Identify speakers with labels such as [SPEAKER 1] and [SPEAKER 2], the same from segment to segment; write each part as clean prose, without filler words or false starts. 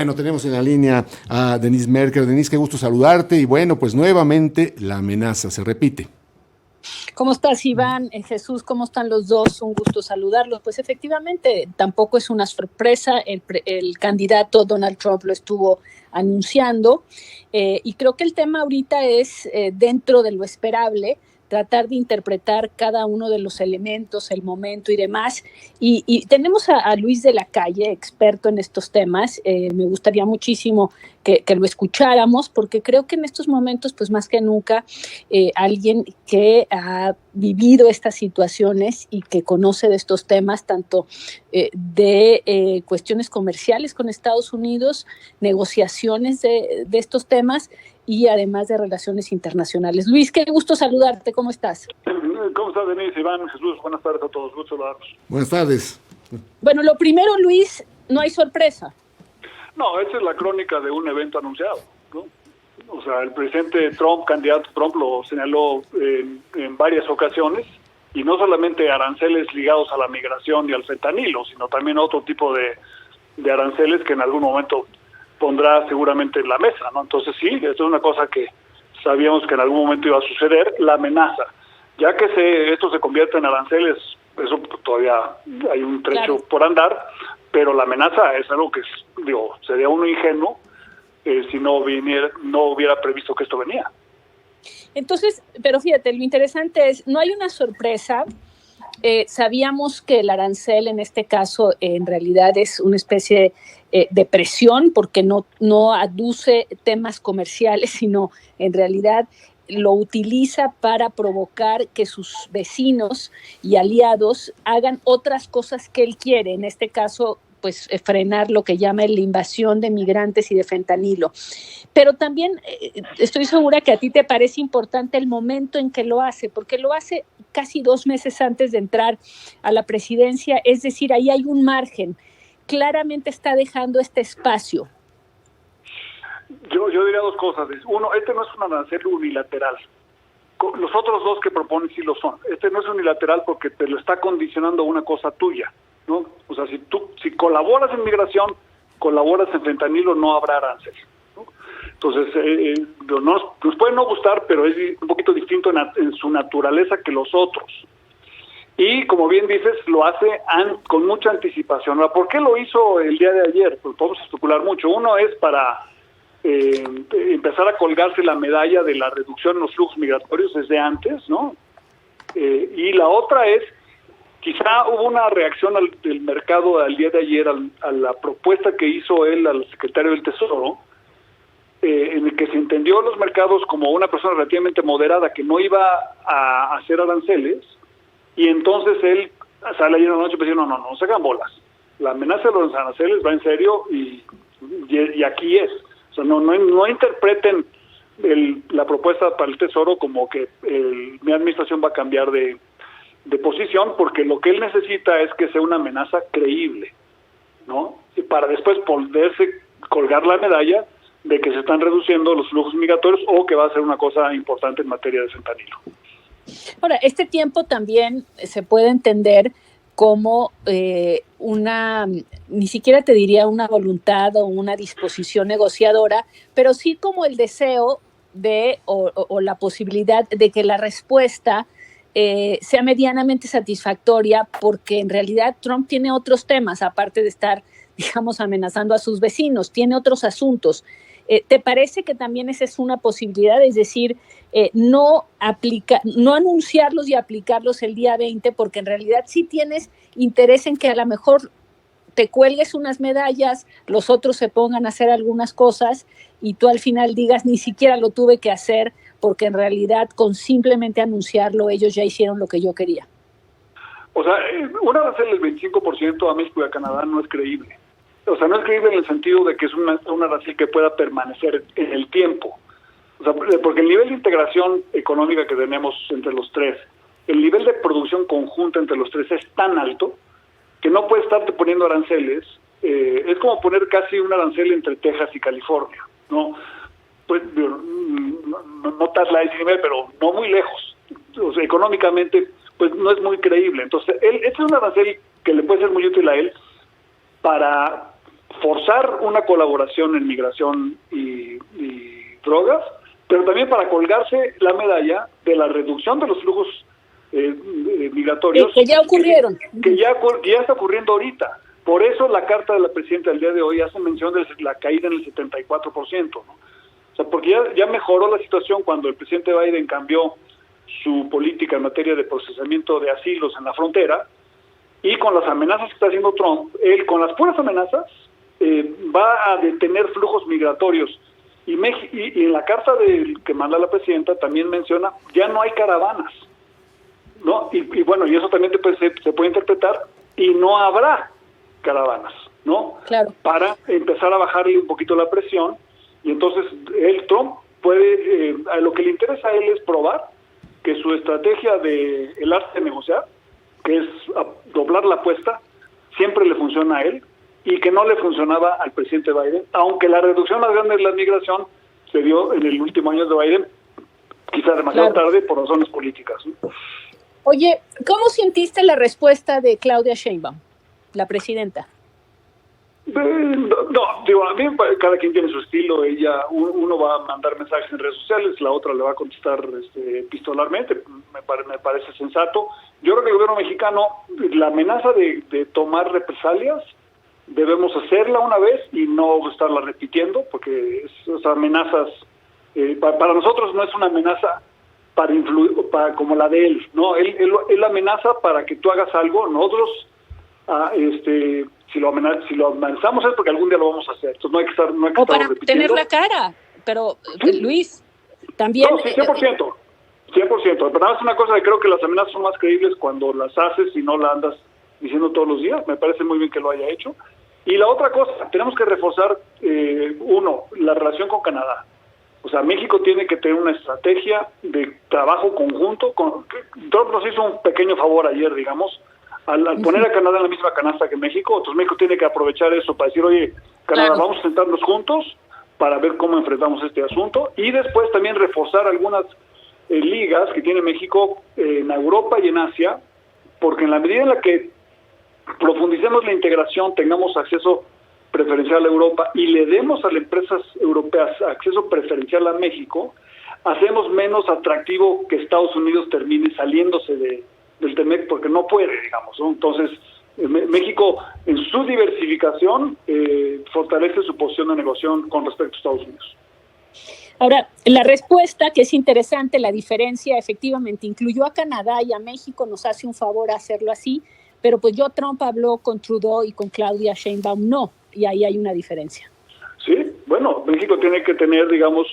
[SPEAKER 1] Bueno, tenemos en la línea a Denise Merker. Denise, qué gusto saludarte. Y bueno, pues nuevamente la amenaza se repite.
[SPEAKER 2] ¿Cómo estás, Iván? Jesús, ¿cómo están los dos? Un gusto saludarlos. Pues efectivamente, tampoco es una sorpresa. El candidato Donald Trump lo estuvo anunciando. Y creo que el tema ahorita es, dentro de lo esperable, tratar de interpretar cada uno de los elementos, el momento y demás. Y tenemos a Luis de la Calle, experto en estos temas. Me gustaría muchísimo que lo escucháramos, porque creo que en estos momentos, pues más que nunca, alguien que ha vivido estas situaciones y que conoce de estos temas, tanto de cuestiones comerciales con Estados Unidos, negociaciones de estos temas, y además de relaciones internacionales. Luis, qué gusto saludarte, ¿cómo estás?
[SPEAKER 3] ¿Cómo estás, Denise, Iván, Jesús? Buenas tardes a todos, gusto saludarlos.
[SPEAKER 1] Buenas tardes.
[SPEAKER 2] Bueno, lo primero, Luis, no hay sorpresa.
[SPEAKER 3] No, esta es la crónica de un evento anunciado, ¿no? O sea, el presidente Trump, candidato Trump, lo señaló en varias ocasiones, y no solamente aranceles ligados a la migración y al fentanilo, sino también otro tipo de aranceles que en algún momento pondrá seguramente en la mesa, ¿no? Entonces sí, esto es una cosa que sabíamos que en algún momento iba a suceder, la amenaza. Ya que esto se convierte en aranceles, eso todavía hay un trecho por andar, pero la amenaza es algo que, sería uno ingenuo si no hubiera previsto que esto venía.
[SPEAKER 2] Entonces, pero fíjate, lo interesante es, no hay una sorpresa. Sabíamos que el arancel en este caso en realidad es una especie de presión, porque no aduce temas comerciales, sino en realidad lo utiliza para provocar que sus vecinos y aliados hagan otras cosas que él quiere, en este caso pues frenar lo que llama la invasión de migrantes y de fentanilo. Pero también estoy segura que a ti te parece importante el momento en que lo hace, porque lo hace casi 2 meses antes de entrar a la presidencia, es decir, ahí hay un margen. Claramente está dejando este espacio.
[SPEAKER 3] Yo diría dos cosas. Uno, este no es un arancel unilateral. Los otros dos que proponen sí lo son. Este no es unilateral porque te lo está condicionando a una cosa tuya, ¿no? O sea, si colaboras en migración, colaboras en fentanilo, no habrá arancel, ¿no? Entonces, nos puede no gustar, pero es un poquito distinto en su naturaleza que los otros. Y como bien dices, lo hace con mucha anticipación. Ahora, ¿por qué lo hizo el día de ayer? Pues podemos especular mucho. Uno es para empezar a colgarse la medalla de la reducción en los flujos migratorios desde antes, ¿no? Y la otra es, quizá hubo una reacción del mercado al día de ayer a la propuesta que hizo él al secretario del Tesoro, en el que se entendió los mercados como una persona relativamente moderada que no iba a hacer aranceles, y entonces él sale ayer en la noche y dice, no se hagan bolas. La amenaza de los aranceles va en serio y aquí es. O sea, no interpreten la propuesta para el Tesoro como que mi administración va a cambiar de posición, porque lo que él necesita es que sea una amenaza creíble, ¿no? Y para después poderse colgar la medalla de que se están reduciendo los flujos migratorios o que va a ser una cosa importante en materia de fentanilo.
[SPEAKER 2] Ahora, este tiempo también se puede entender como ni siquiera te diría una voluntad o una disposición negociadora, pero sí como el deseo o la posibilidad de que la respuesta sea medianamente satisfactoria, porque en realidad Trump tiene otros temas, aparte de estar, digamos, amenazando a sus vecinos, tiene otros asuntos. ¿Te parece que también esa es una posibilidad? Es decir, no anunciarlos y aplicarlos el día 20, porque en realidad sí tienes interés en que a lo mejor te cuelgues unas medallas, los otros se pongan a hacer algunas cosas y tú al final digas, ni siquiera lo tuve que hacer, porque en realidad con simplemente anunciarlo ellos ya hicieron lo que yo quería.
[SPEAKER 3] O sea, un arancel del 25% a México y a Canadá no es creíble. O sea, no es creíble en el sentido de que es un arancel que pueda permanecer en el tiempo. O sea, porque el nivel de integración económica que tenemos entre los tres, el nivel de producción conjunta entre los tres es tan alto que no puedes estarte poniendo aranceles. Es como poner casi un arancel entre Texas y California, ¿no? Pues no estás a ese nivel, pero no muy lejos. O sea, económicamente, pues no es muy creíble. Entonces, este es un arancel que le puede ser muy útil a él para forzar una colaboración en migración y drogas, pero también para colgarse la medalla de la reducción de los flujos migratorios
[SPEAKER 2] que ya ocurrieron,
[SPEAKER 3] que ya está ocurriendo ahorita. Por eso la carta de la presidenta del día de hoy hace mención de la caída en el 74%, ¿no? O sea, porque ya mejoró la situación cuando el presidente Biden cambió su política en materia de procesamiento de asilos en la frontera, y con las amenazas que está haciendo Trump, él con las puras amenazas va a detener flujos migratorios. Y en la carta que manda la presidenta también menciona, ya no hay caravanas, ¿no? Y bueno, y eso también se puede interpretar, y no habrá caravanas, ¿no?
[SPEAKER 2] Claro.
[SPEAKER 3] Para empezar a bajarle un poquito la presión, y entonces Trump puede, a lo que le interesa a él es probar que su estrategia de el arte de negociar, que es doblar la apuesta, siempre le funciona a él, y que no le funcionaba al presidente Biden, aunque la reducción más grande de la migración se dio en el último año de Biden, quizá demasiado tarde por razones políticas, ¿no?
[SPEAKER 2] Oye, ¿cómo sentiste la respuesta de Claudia Sheinbaum, la presidenta?
[SPEAKER 3] No, digo, a mí cada quien tiene su estilo. Uno va a mandar mensajes en redes sociales, la otra le va a contestar epistolarmente, me parece sensato. Yo creo que el gobierno mexicano, la amenaza de tomar represalias, debemos hacerla una vez y no estarla repitiendo, porque esas amenazas, para nosotros no es una amenaza para influir, como la de él, ¿no? Él amenaza para que tú hagas algo. Nosotros, si lo amenazamos es porque algún día lo vamos a hacer. Entonces no hay que estar
[SPEAKER 2] o para
[SPEAKER 3] repitiendo.
[SPEAKER 2] Tener la cara, pero Luis, también...
[SPEAKER 3] No, sí, 100%. Pero nada más una cosa, que creo que las amenazas son más creíbles cuando las haces y no las andas diciendo todos los días. Me parece muy bien que lo haya hecho. Y la otra cosa, tenemos que reforzar, la relación con Canadá. O sea, México tiene que tener una estrategia de trabajo conjunto. Trump nos hizo un pequeño favor ayer, digamos, al poner a Canadá en la misma canasta que México. Entonces México tiene que aprovechar eso para decir, oye, Canadá,
[SPEAKER 2] claro,
[SPEAKER 3] vamos a sentarnos juntos para ver cómo enfrentamos este asunto. Y después también reforzar algunas ligas que tiene México en Europa y en Asia, porque en la medida en la que profundicemos la integración, tengamos acceso preferencial a Europa y le demos a las empresas europeas acceso preferencial a México, hacemos menos atractivo que Estados Unidos termine saliéndose del TEMEC, porque no puede, digamos, ¿no? Entonces, México, en su diversificación, fortalece su posición de negociación con respecto a Estados Unidos.
[SPEAKER 2] Ahora, la respuesta, que es interesante, la diferencia, efectivamente, incluyó a Canadá y a México, nos hace un favor hacerlo así, pero pues Trump habló con Trudeau y con Claudia Sheinbaum no, y ahí hay una diferencia.
[SPEAKER 3] Sí, bueno, México tiene que tener, digamos,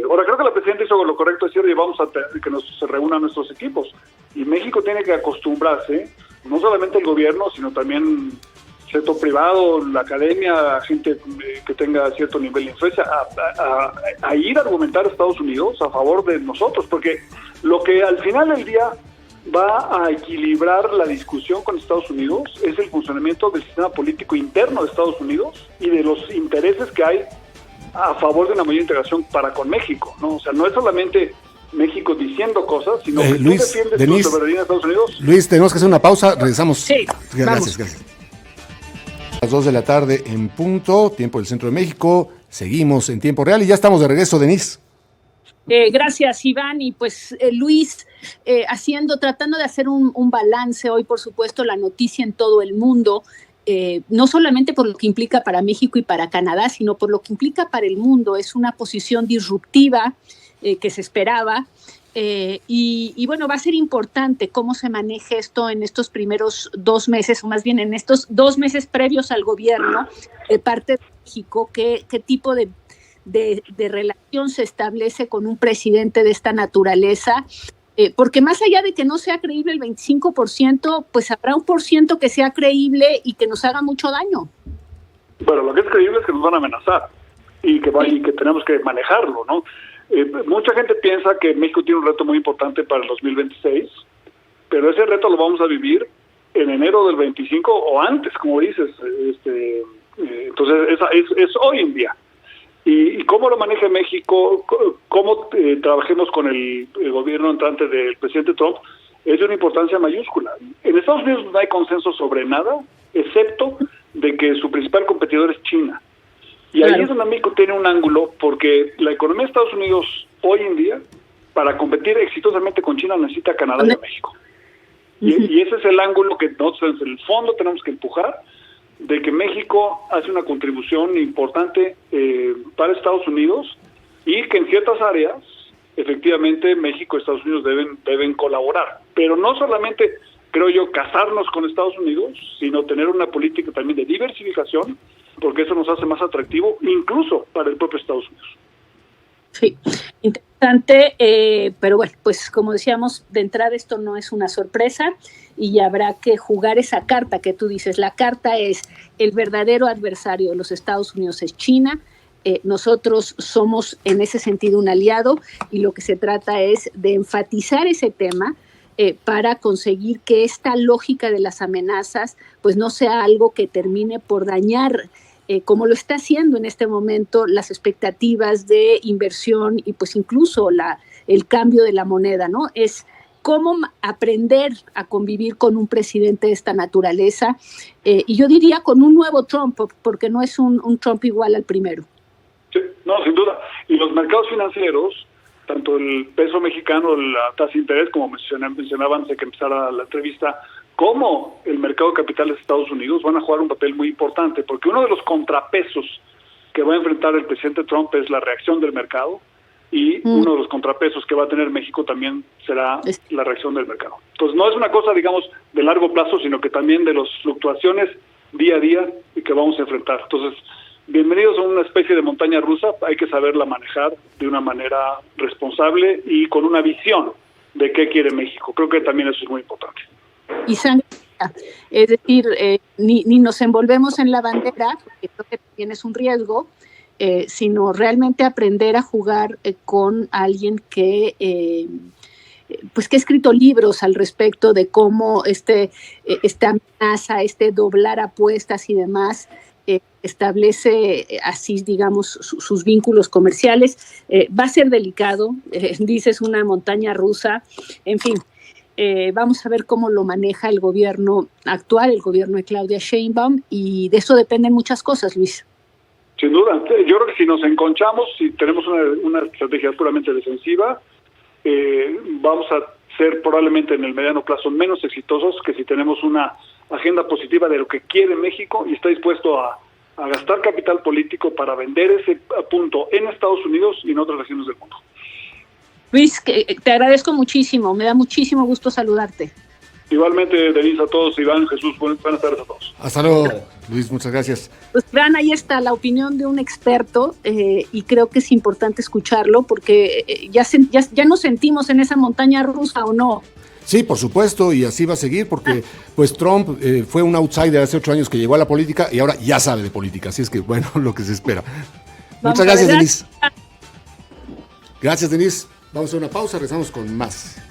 [SPEAKER 3] ahora creo que la presidenta hizo lo correcto, es decir, vamos a que se reúnan nuestros equipos, y México tiene que acostumbrarse, no solamente el gobierno, sino también sector privado, la academia, gente que tenga cierto nivel de influencia, a ir a argumentar a Estados Unidos a favor de nosotros, porque lo que al final del día va a equilibrar la discusión con Estados Unidos es el funcionamiento del sistema político interno de Estados Unidos y de los intereses que hay a favor de una mayor integración para con México, ¿no? O sea, no es solamente México diciendo cosas, sino que
[SPEAKER 1] Luis,
[SPEAKER 3] tú defiendes tu soberanía de Estados Unidos.
[SPEAKER 1] Luis, tenemos que hacer una pausa, regresamos.
[SPEAKER 2] Sí,
[SPEAKER 1] gracias. Las 2 de la tarde en punto, tiempo del centro de México, seguimos en tiempo real y ya estamos de regreso, Denise.
[SPEAKER 2] Gracias, Iván. Y pues Luis, tratando de hacer un balance hoy, por supuesto, la noticia en todo el mundo, no solamente por lo que implica para México y para Canadá, sino por lo que implica para el mundo. Es una posición disruptiva que se esperaba. Y bueno, va a ser importante cómo se maneje esto en estos primeros 2 meses, o más bien en estos 2 meses previos al gobierno de parte de México, qué tipo de relación se establece con un presidente de esta naturaleza, porque más allá de que no sea creíble el 25%, pues habrá un % que sea creíble y que nos haga mucho daño.
[SPEAKER 3] Bueno, lo que es creíble es que nos van a amenazar y que tenemos que manejarlo, ¿no? Mucha gente piensa que México tiene un reto muy importante para el 2026, pero ese reto lo vamos a vivir en enero del 25 o antes, como dices. Entonces, es hoy en día. Y cómo lo maneja México, cómo trabajemos con el gobierno entrante del presidente Trump, es de una importancia mayúscula. En Estados Unidos no hay consenso sobre nada, excepto de que su principal competidor es China. Y ahí es donde México tiene un ángulo, porque la economía de Estados Unidos hoy en día, para competir exitosamente con China, necesita a Canadá y a México. Y ese es el ángulo que nosotros en el fondo tenemos que empujar, de que México hace una contribución importante para Estados Unidos y que en ciertas áreas, efectivamente, México y Estados Unidos deben colaborar. Pero no solamente, creo yo, casarnos con Estados Unidos, sino tener una política también de diversificación, porque eso nos hace más atractivo, incluso para el propio Estados Unidos.
[SPEAKER 2] Sí, interesante, pero bueno, pues como decíamos, de entrada esto no es una sorpresa y habrá que jugar esa carta que tú dices. La carta es: el verdadero adversario de los Estados Unidos es China. Nosotros somos en ese sentido un aliado y lo que se trata es de enfatizar ese tema para conseguir que esta lógica de las amenazas pues no sea algo que termine por dañar, como lo está haciendo en este momento, las expectativas de inversión y pues incluso el cambio de la moneda, ¿no? Es cómo aprender a convivir con un presidente de esta naturaleza y yo diría con un nuevo Trump, porque no es un Trump igual al primero.
[SPEAKER 3] Sí, no, sin duda. Y los mercados financieros, tanto el peso mexicano, la tasa de interés, como mencionaba antes de que empezara la entrevista, como el mercado de capitales de Estados Unidos van a jugar un papel muy importante, porque uno de los contrapesos que va a enfrentar el presidente Trump es la reacción del mercado, y uno de los contrapesos que va a tener México también será la reacción del mercado. Entonces no es una cosa, digamos, de largo plazo, sino que también de las fluctuaciones día a día y que vamos a enfrentar. Entonces, bienvenidos a una especie de montaña rusa, hay que saberla manejar de una manera responsable y con una visión de qué quiere México. Creo que también eso es muy importante.
[SPEAKER 2] Y sangre, es decir, ni nos envolvemos en la bandera, porque creo que también es un riesgo, sino realmente aprender a jugar con alguien que pues que ha escrito libros al respecto de cómo esta amenaza, doblar apuestas y demás, establece así, digamos, sus vínculos comerciales. Va a ser delicado, dices una montaña rusa, en fin. Vamos a ver cómo lo maneja el gobierno actual, el gobierno de Claudia Sheinbaum, y de eso dependen muchas cosas, Luis.
[SPEAKER 3] Sin duda. Yo creo que si nos enconchamos, si tenemos una estrategia puramente defensiva, vamos a ser probablemente en el mediano plazo menos exitosos que si tenemos una agenda positiva de lo que quiere México y está dispuesto a gastar capital político para vender ese punto en Estados Unidos y en otras regiones del mundo.
[SPEAKER 2] Luis, te agradezco muchísimo, me da muchísimo gusto saludarte.
[SPEAKER 3] Igualmente, Denise, a todos, Iván, Jesús, buenas tardes a todos.
[SPEAKER 1] Hasta luego, Luis, muchas gracias.
[SPEAKER 2] Pues vean, ahí está la opinión de un experto y creo que es importante escucharlo porque ya nos sentimos en esa montaña rusa, ¿o no?
[SPEAKER 1] Sí, por supuesto, y así va a seguir porque pues Trump fue un outsider hace 8 años que llegó a la política y ahora ya sabe de política, así es que bueno, lo que se espera. Muchas gracias, Denise. Gracias, Denise. Vamos a una pausa, regresamos con más.